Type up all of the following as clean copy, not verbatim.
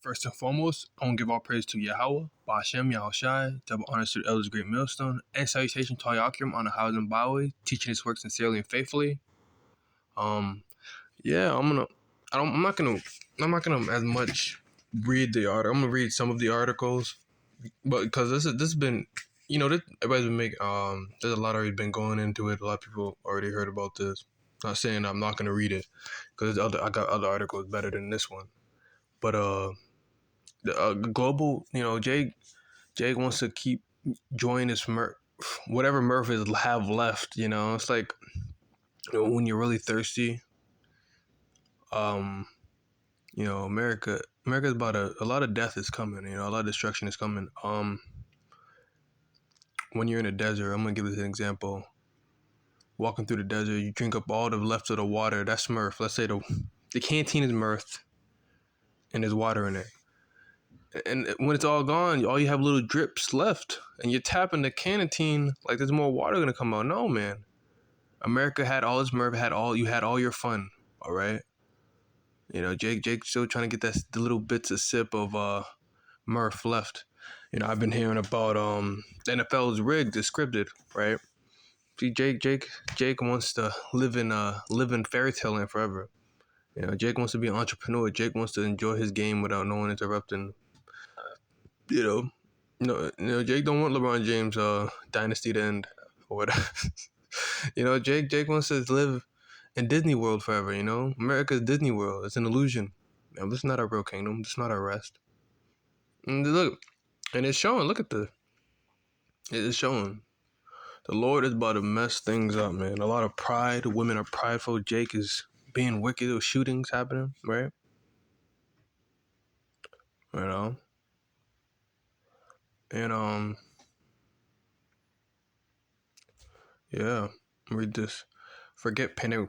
First and foremost, I want to give all praise to Yahweh, Ba'ashem, Yahushai, double honors to the elders, great millstone, and salutation to Yakim on the house and byway, teaching his work sincerely and faithfully. Yeah, I'm not gonna as much read the article. I'm gonna read some of the articles, but because this has been, everybody's been making, there's a lot already been going into it. A lot of people already heard about this. Not saying I'm not gonna read it, because I got other articles better than this one, but the global, Jake wants to keep joining this whatever Murph is have left. It's like, when you're really thirsty. America's about a lot of death is coming. A lot of destruction is coming. When you're in a desert, I'm gonna give this an example. Walking through the desert, you drink up all the left of the water. That's Murph. Let's say the canteen is Murph, and there's water in it. And when it's all gone, all you have little drips left, and you're tapping the canteen like there's more water gonna come out. No, man. America had all its Murph, you had all your fun. All right. Jake still trying to get the little bits of sip of Murph left. I've been hearing about the NFL's rigged, it's scripted, right? See, Jake wants to live in fairy tale land forever. Jake wants to be an entrepreneur. Jake wants to enjoy his game without no one interrupting. Jake don't want LeBron James dynasty to end or whatever. Jake wants to live in Disney World forever. America's Disney World. It's an illusion. This is not our real kingdom. This is not our rest. And look, and it's showing. Look at it's showing. The Lord is about to mess things up, man. A lot of pride. Women are prideful. Jake is being wicked. There's shootings happening, right? And yeah. Read this. Forget pandemic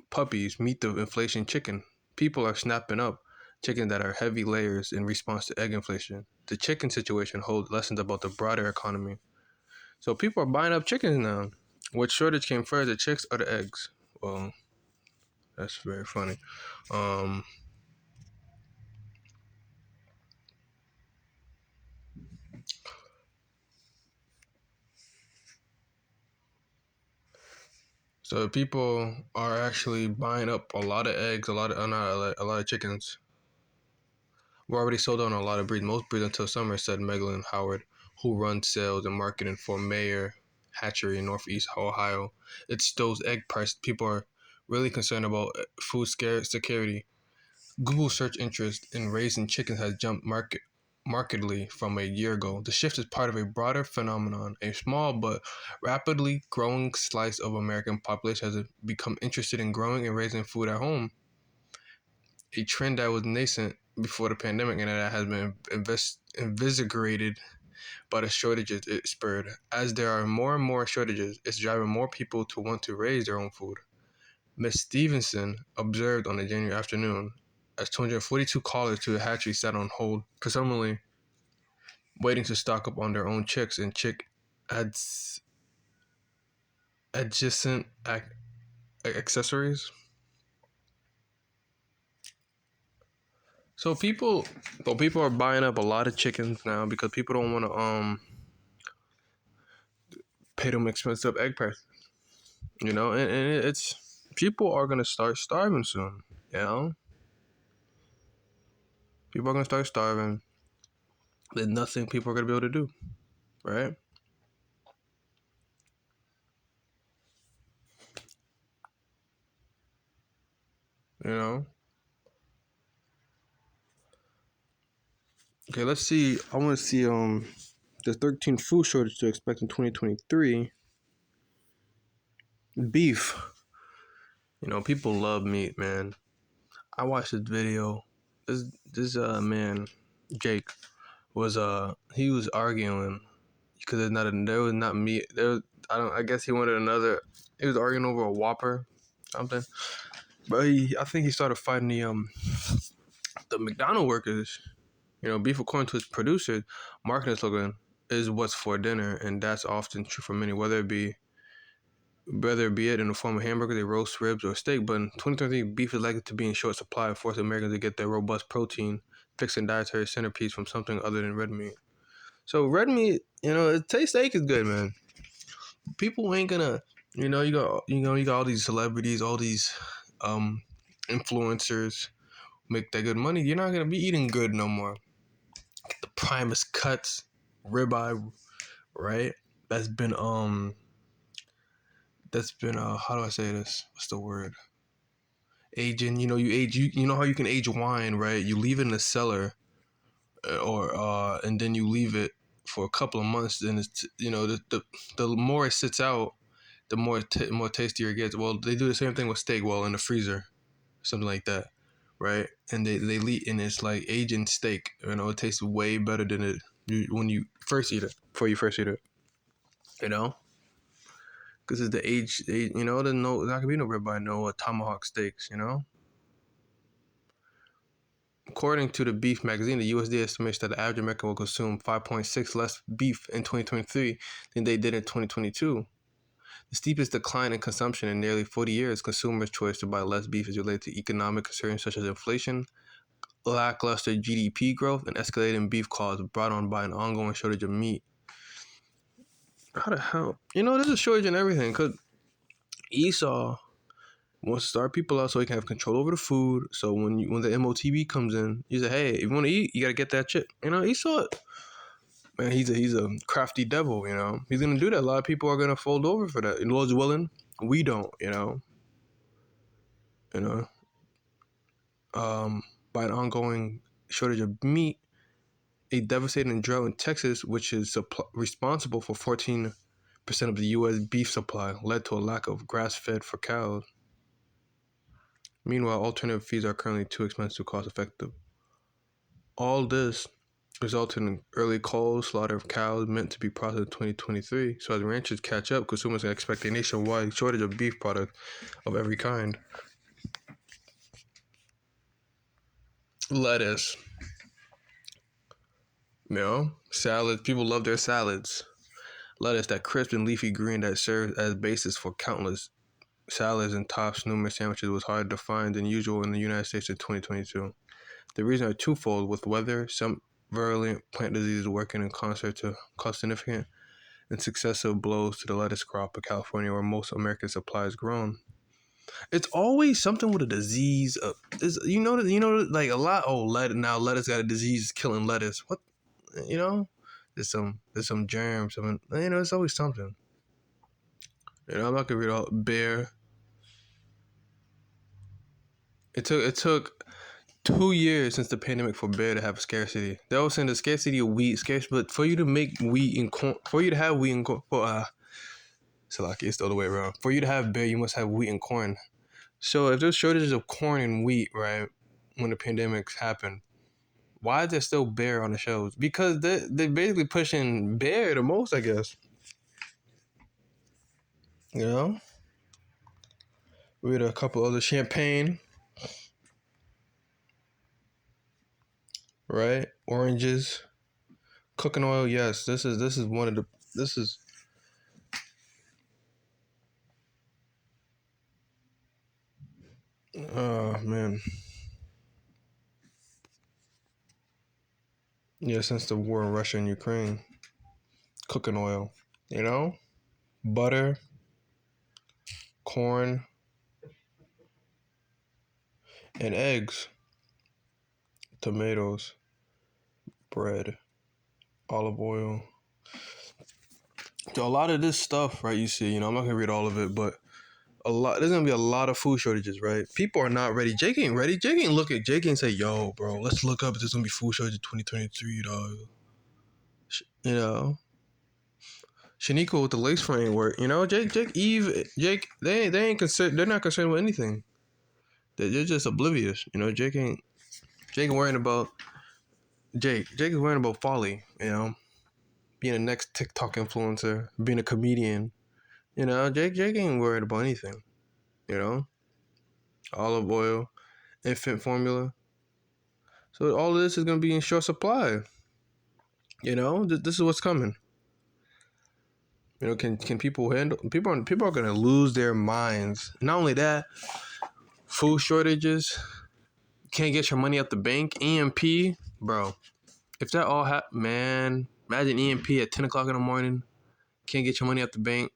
puppies. Meet the inflation chicken. People are snapping up chicken that are heavy layers in response to egg inflation. The chicken situation holds lessons about the broader economy. So people are buying up chickens now. What shortage came first, the chicks or the eggs? Well, that's very funny. So people are actually buying up a lot of eggs, a lot of chickens. We're already sold out on a lot of breeds. Most breeds until summer, said Megalyn Howard, who runs sales and marketing for Mayer Hatchery in Northeast Ohio. It stows egg price. People are really concerned about food security. Google search interest in raising chickens has jumped markedly from a year ago. The shift is part of a broader phenomenon. A small but rapidly growing slice of American population has become interested in growing and raising food at home. A trend that was nascent before the pandemic and that has been invigorated by the shortages it spurred. As there are more and more shortages, it's driving more people to want to raise their own food. Ms. Stevenson observed on a January afternoon as 242 callers to the hatchery sat on hold, presumably waiting to stock up on their own chicks and chick adjacent accessories. So people are buying up a lot of chickens now because people don't want to pay them expensive egg prices. And it's people are gonna start starving soon. People are gonna start starving. There's nothing people are gonna be able to do, right? Okay, let's see. I want to see the 13th food shortage to expect in 2023. Beef. People love meat, man. I watched this video. This man, Jake, he was arguing because there was not meat. I guess he wanted another. He was arguing over a Whopper, something. But I think he started fighting the McDonald workers. Beef, according to its producer, marketing slogan is what's for dinner, and that's often true for many, whether it be it in the form of hamburgers, roast ribs, or steak. But in 2023, beef is likely to be in short supply, forcing Americans to get their robust protein fixing dietary centerpiece from something other than red meat. So red meat, it tastes steak is good, man. People ain't gonna, you got all these celebrities, all these um influencers make that good money. You're not gonna be eating good no more. The Primus cuts, ribeye, right? That's been how do I say this? What's the word? Aging. You age. You know how you can age wine, right? You leave it in the cellar, or and then you leave it for a couple of months. Then it's the more it sits out, the more tastier it gets. Well, they do the same thing with steak. Well, in the freezer, something like that, right? And they leave, and it's like aging steak. It tastes way better than when you first eat it. Before you first eat it, you know. Because it's the age, there's not gonna be no ribeye, no tomahawk steaks, According to the Beef magazine, the USDA estimates that the average American will consume 5.6 less beef in 2023 than they did in 2022. The steepest decline in consumption in nearly 40 years. Consumers' choice to buy less beef is related to economic concerns such as inflation, lackluster GDP growth, and escalating beef costs brought on by an ongoing shortage of meat. How the hell? There's a shortage in everything, because Esau wants to start people out so he can have control over the food. So when the MOTB comes in, he said, "Hey, if you want to eat, you gotta get that chip." Esau, man, he's a crafty devil. He's gonna do that. A lot of people are gonna fold over for that. And Lord's willing, we don't. By an ongoing shortage of meat, a devastating drought in Texas, which is responsible for 14% of the U.S. beef supply, led to a lack of grass-fed for cows. Meanwhile, alternative feeds are currently too expensive to cost-effective. All this resulted in early cold slaughter of cows meant to be processed in 2023. So as ranchers catch up, consumers can expect a nationwide shortage of beef products of every kind. Lettuce. Salads. People love their salads. Lettuce, that crisp and leafy green that serves as basis for countless salads and tops numerous sandwiches, was harder to find than usual in the United States in 2022. The reasons are twofold, with weather, some virulent plant diseases working in concert to cause significant and successive blows to the lettuce crop of California, where most American supply is grown. It's always something with a disease. Like a lot. Oh, lettuce got a disease killing lettuce. What? There's some germs. It's always something. I'm not gonna read all. Bear. It took 2 years since the pandemic for bear to have a scarcity. They always saying the scarcity of wheat, but for you to make wheat and corn, for you to have wheat and corn, it's the other way around. For you to have bear, you must have wheat and corn. So if there's shortages of corn and wheat, right, when the pandemics happen, why is there still bear on the shelves? Because they're basically pushing bear the most, I guess. We had a couple other champagne, right? Oranges, cooking oil. Yes, this is one of the. This is. Oh man. Yeah, since the war in Russia and Ukraine, cooking oil, butter, corn, and eggs, tomatoes, bread, olive oil. So a lot of this stuff, right, you see, I'm not going to read all of it, but there's going to be a lot of food shortages, right? People are not ready. Jake ain't ready. Jake ain't say, yo, bro, let's look up if there's going to be food shortage in 2023, dog. Shaniqua with the lace front ain't work. Jake, they ain't concerned. They're not concerned with anything. They're just oblivious. Jake is worrying about folly. Being the next TikTok influencer, being a comedian. Jake ain't worried about anything. Olive oil, infant formula. So all of this is gonna be in short supply. This is what's coming. Can people handle? People are gonna lose their minds. Not only that, food shortages, can't get your money out the bank. EMP, bro. If that all happened, man, imagine EMP at 10 o'clock in the morning, can't get your money at the bank.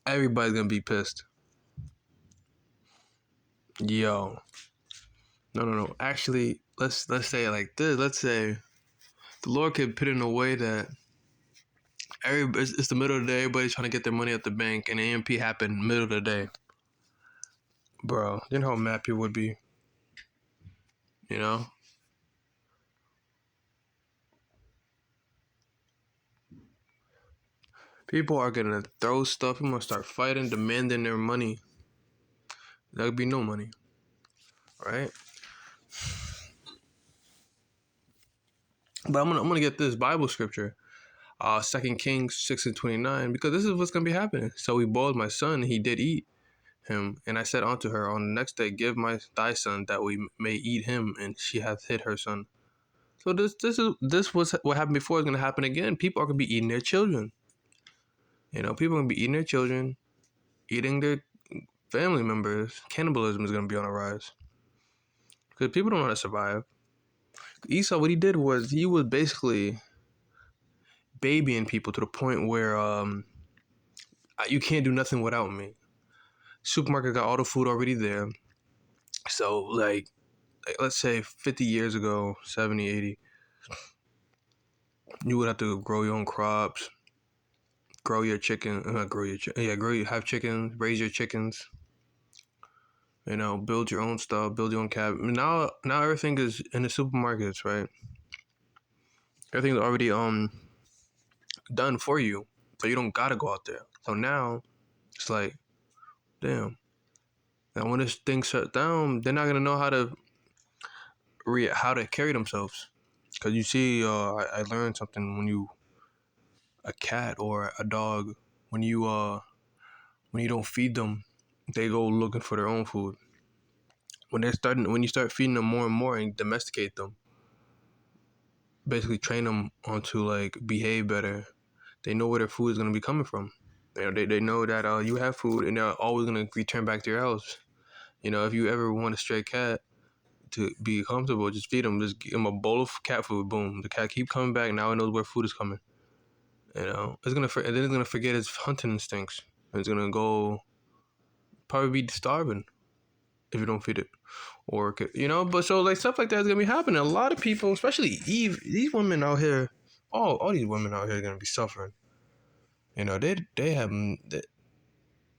Everybody's gonna be pissed. Yo, no. Actually, let's say it like this. Let's say the Lord could put it in a way that it's the middle of the day, everybody's trying to get their money at the bank, and EMP happened middle of the day. Bro, you know how mad people would be, you know? People are gonna throw stuff, people gonna start fighting, demanding their money. There would be no money, right? But I'm gonna get this Bible scripture, 2 Kings 6:29, because this is what's gonna be happening. So he boiled my son, he did eat him, and I said unto her, on the next day, give thy son that we may eat him, and she hath hid her son. So this was what happened before is gonna happen again. People are gonna be eating their children. You know, people are gonna be eating their children, eating their family members. Cannibalism is gonna be on a rise because people don't know how to survive. Esau, what he did was he was basically babying people to the point where you can't do nothing without me. Supermarket got all the food already there. So like let's say 50 years ago, 70, 80, you would have to grow your own crops, grow your chicken, not grow your chicken, yeah, have chickens, raise your chickens. You know, build your own stuff, build your own cabin. Now everything is in the supermarkets, right? Everything's already done for you, so you don't gotta go out there. So now it's like, damn. Now when this thing shuts down, they're not gonna know how to carry themselves. Cause you see, I learned something when a cat or a dog, when you don't feed them, they go looking for their own food. When you start feeding them more and more and domesticate them, basically train them onto like behave better, they know where their food is gonna be coming from. You know, they know that you have food and they're always gonna return back to your house. You know, if you ever want a stray cat to be comfortable, just feed them. Just give them a bowl of cat food. Boom, the cat keep coming back. Now it knows where food is coming. You know, and then it's gonna forget its hunting instincts. It's gonna go probably be starving if you don't feed it, or you know. But so like stuff like that is gonna be happening. A lot of people, especially these women out here, all these women out here are gonna be suffering. You know, they're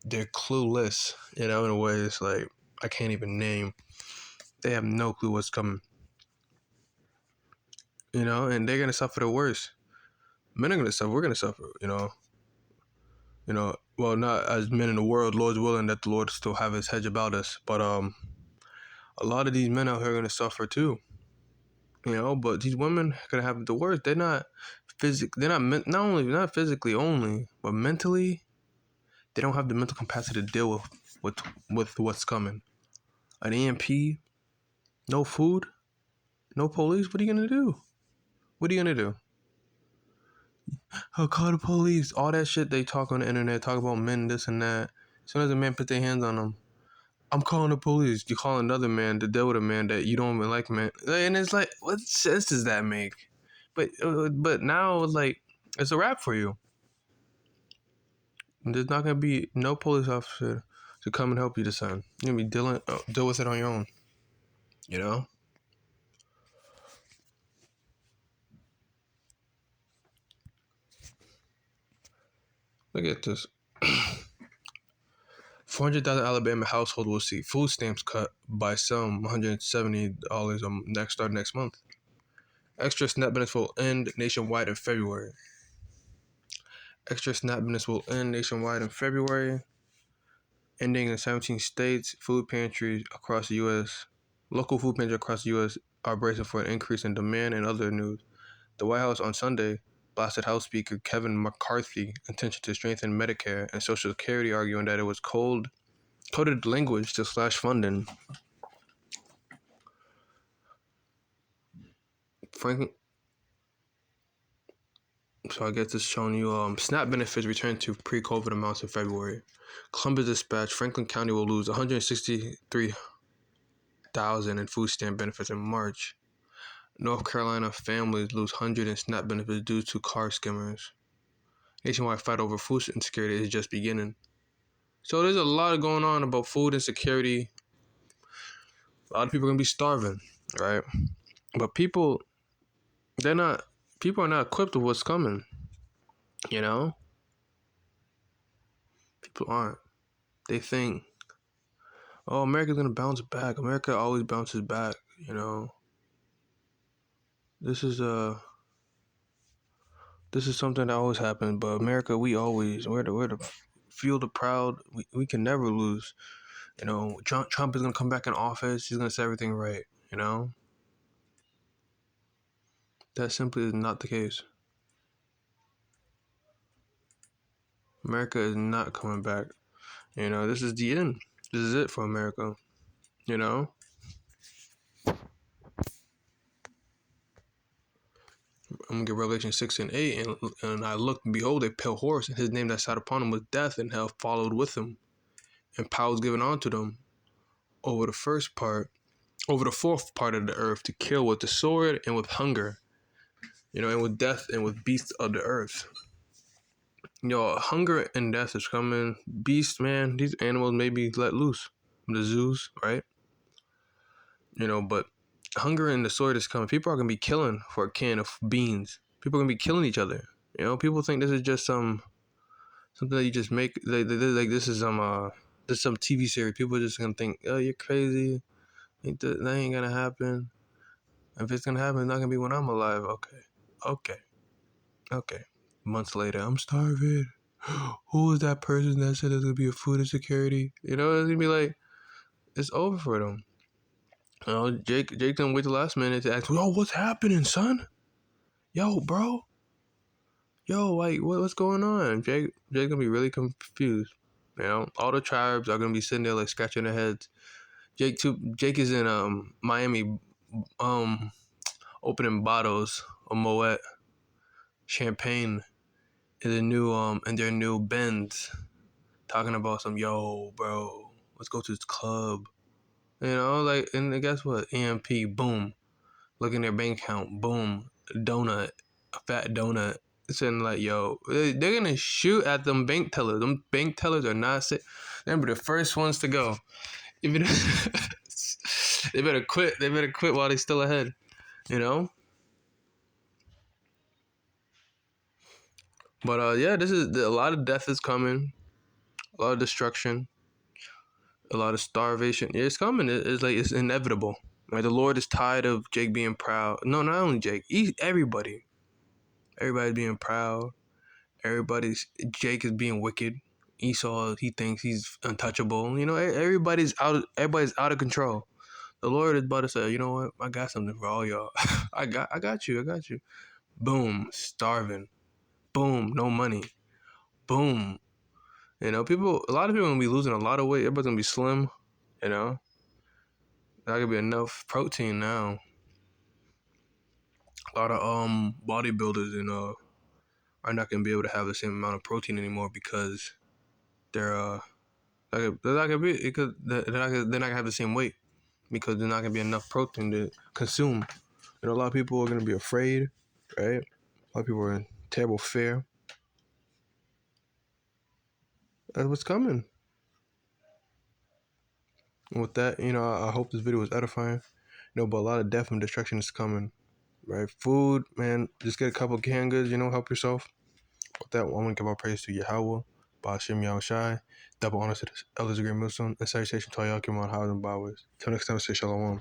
clueless. You know, in a way, it's like I can't even name. They have no clue what's coming. You know, and they're gonna suffer the worst. Men are gonna suffer. We're gonna suffer. You know. Well, not as men in the world. Lord's willing that the Lord still have His hedge about us. But a lot of these men out here are gonna suffer too. You know, but these women are gonna have the worst. They're not not physically only, but mentally. They don't have the mental capacity to deal with what's coming. An EMP, no food, no police. What are you gonna do? What are you gonna do? Oh, call the police. All that shit they talk on the internet, talk about men, this and that. As soon as a man put their hands on them, I'm calling the police. You call another man to deal with a man that you don't even like, man. And it's like, what sense does that make? But now, like, it's a wrap for you. There's not gonna be no police officer to come and help you this time. You're gonna be deal with it on your own. You know. Look at this. 400,000 Alabama household will see food stamps cut by some $170 starting next month. Extra SNAP benefits will end nationwide in February. Extra SNAP benefits will end nationwide in February, ending in 17 states. Food pantries across the U.S. Local food pantries across the U.S. are bracing for an increase in demand and other news. The White House on Sunday blasted House Speaker Kevin McCarthy's intention to strengthen Medicare and Social Security, arguing that it was coded language to slash funding. So I guess it's showing you SNAP benefits return to pre-COVID amounts in February. Columbus Dispatch: Franklin County will lose $163,000 in food stamp benefits in March. North Carolina families lose hundreds in SNAP benefits due to car skimmers. Nationwide fight over food insecurity is just beginning. So there's a lot going on about food insecurity. A lot of people are gonna be starving, right? But they're not. People are not equipped with what's coming. You know, people aren't. They think, oh, America's gonna bounce back. America always bounces back. You know, this is this is something that always happens. But America, we're the feel the proud. We can never lose. You know, Trump is gonna come back in office. He's gonna set everything right. You know, that simply is not the case. America is not coming back. You know, this is the end. This is it for America. You know, I'm gonna get Revelation 6 and 8, and I looked, and behold, a pale horse, and his name that sat upon him was Death, and hell followed with him, and power was given unto them over the fourth part of the earth, to kill with the sword and with hunger, you know, and with death and with beasts of the earth. You know, hunger and death is coming. Beasts, man, these animals may be let loose from the zoos, right? You know, but hunger and the sword is coming. People are gonna be killing for a can of beans. People are gonna be killing each other. You know, people think this is just something that you just make. Like this is some TV series. People are just gonna think, oh, you're crazy. That ain't gonna happen. If it's gonna happen, it's not gonna be when I'm alive. Okay. Months later, I'm starving. Who was that person that said there's gonna be a food insecurity? You know, it's gonna be like, it's over for them. You know, Jake didn't wait the last minute to ask, "Yo, what's happening, son? Yo, bro. Yo, like, what's going on?" Jake gonna be really confused. You know, all the tribes are gonna be sitting there like scratching their heads. Jake is in Miami, opening bottles of Moet champagne in their new Benz, talking about some, yo, bro, let's go to this club. You know, like, and guess what? EMP, boom. Look in their bank account, boom. A fat donut. Saying like, yo, they're gonna shoot at them bank tellers. Them bank tellers are not sick. They're gonna be the first ones to go. Even they better quit. They better quit while they're still ahead. You know. But yeah, this is a lot of death is coming. A lot of destruction. A lot of starvation. Yeah, it's coming. It's like it's inevitable. Right? The Lord is tired of Jake being proud. No, not only Jake. Everybody. Everybody's being proud. Jake is being wicked. Esau, he thinks he's untouchable. You know, everybody's out. Everybody's out of control. The Lord is about to say, you know what? I got something for all y'all. I got you. Boom, starving. Boom, no money. Boom. You know, a lot of people are gonna be losing a lot of weight. Everybody's gonna be slim. You know, not gonna be enough protein now. A lot of bodybuilders are not gonna be able to have the same amount of protein anymore because they're not gonna be because they're not gonna have the same weight because there's not gonna be enough protein to consume. You know, a lot of people are gonna be afraid, right? A lot of people are in terrible fear. That's what's coming. And with that, you know, I hope this video was edifying. You know, but a lot of death and destruction is coming, right? Food, man, just get a couple of canned goods, you know, help yourself. With that, I want to give our praise to Yahweh, Ba'ashim Yahushai, double honor to the elders of Great Muslim, and salutation to all y'all, Kimon, Howard, and Bowers. Till next time, say Shalom.